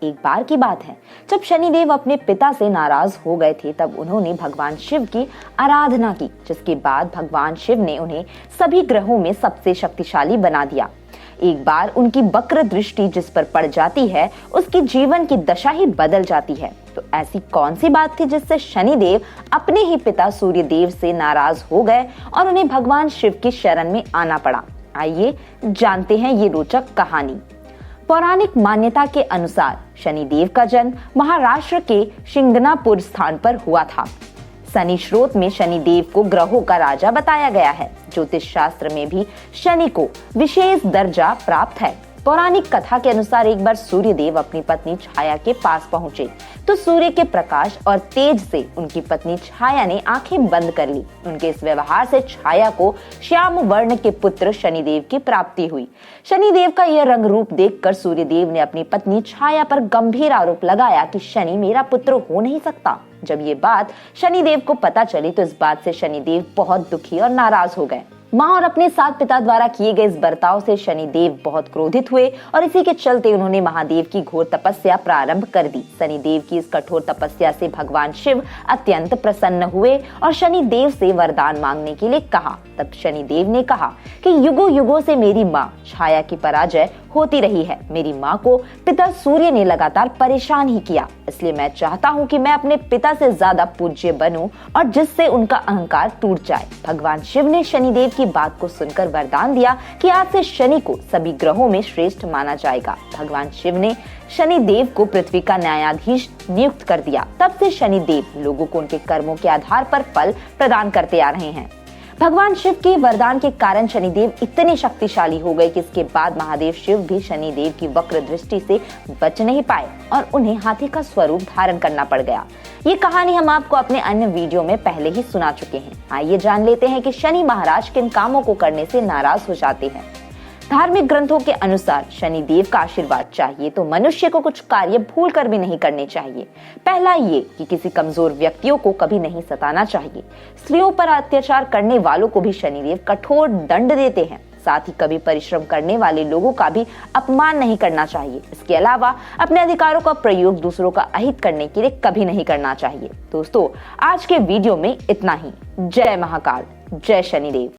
एक बार की बात है जब शनिदेव अपने पिता से नाराज हो गए थे, तब उन्होंने भगवान शिव की आराधना की, जिसके बाद भगवान शिव ने उन्हें सभी ग्रहों में सबसे शक्तिशाली बना दिया। एक बार उनकी वक्र दृष्टि जिस पर पड़ जाती है, उसकी जीवन की दशा ही बदल जाती है। तो ऐसी कौन सी बात थी जिससे शनिदेव अपने ही पिता सूर्यदेव से नाराज हो गए और उन्हें भगवान शिव की शरण में आना पड़ा? आइए जानते हैं ये रोचक कहानी। पौराणिक मान्यता के अनुसार शनिदेव का जन्म महाराष्ट्र के शिंगणापुर स्थान पर हुआ था। शनि स्रोत में शनिदेव को ग्रहों का राजा बताया गया है। ज्योतिष शास्त्र में भी शनि को विशेष दर्जा प्राप्त है। पौराणिक कथा के अनुसार एक बार सूर्यदेव अपनी पत्नी छाया के पास पहुंचे तो सूर्य के प्रकाश और तेज से उनकी पत्नी छाया ने आंखें बंद कर ली। उनके इस व्यवहार से छाया को श्याम वर्ण के पुत्र शनिदेव की प्राप्ति हुई। शनिदेव का यह रंग रूप देखकर सूर्यदेव ने अपनी पत्नी छाया पर गंभीर आरोप लगाया कि शनि मेरा पुत्र हो नहीं सकता। जब ये बात शनिदेव को पता चली तो इस बात से शनिदेव बहुत दुखी और नाराज हो गए। माँ और अपने साथ पिता द्वारा किए गए इस बर्ताव से शनिदेव बहुत क्रोधित हुए और इसी के चलते उन्होंने महादेव की घोर तपस्या प्रारंभ कर दी। शनिदेव की इस कठोर तपस्या से भगवान शिव अत्यंत प्रसन्न हुए और शनिदेव से वरदान मांगने के लिए कहा। तब शनिदेव ने कहा कि युगों युगों से मेरी माँ छाया की पराजय होती रही है। मेरी माँ को पिता सूर्य ने लगातार परेशान ही किया, इसलिए मैं चाहता हूँ कि मैं अपने पिता से ज्यादा पूज्य बनूं और जिससे उनका अहंकार टूट जाए। भगवान शिव ने शनिदेव की बात को सुनकर वरदान दिया कि आज से शनि को सभी ग्रहों में श्रेष्ठ माना जाएगा। भगवान शिव ने शनिदेव को पृथ्वी का न्यायाधीश नियुक्त कर दिया। तब से शनिदेव लोगों को उनके कर्मों के आधार पर फल प्रदान करते आ रहे हैं। भगवान शिव के वरदान के कारण शनिदेव इतने शक्तिशाली हो गए कि इसके बाद महादेव शिव भी शनिदेव की वक्र दृष्टि से बच नहीं पाए और उन्हें हाथी का स्वरूप धारण करना पड़ गया। ये कहानी हम आपको अपने अन्य वीडियो में पहले ही सुना चुके हैं। आइए जान लेते हैं कि शनि महाराज किन कामों को करने से नाराज हो जाते हैं। धार्मिक ग्रंथों के अनुसार शनिदेव का आशीर्वाद चाहिए तो मनुष्य को कुछ कार्य भूल कर भी नहीं करने चाहिए। पहला ये कि किसी कमजोर व्यक्तियों को कभी नहीं सताना चाहिए। स्त्रियों पर अत्याचार करने वालों को भी शनिदेव कठोर दंड देते हैं। साथ ही कभी परिश्रम करने वाले लोगों का भी अपमान नहीं करना चाहिए। इसके अलावा अपने अधिकारों का प्रयोग दूसरों का अहित करने के लिए कभी नहीं करना चाहिए। दोस्तों, आज के वीडियो में इतना ही। जय महाकाल, जय शनिदेव।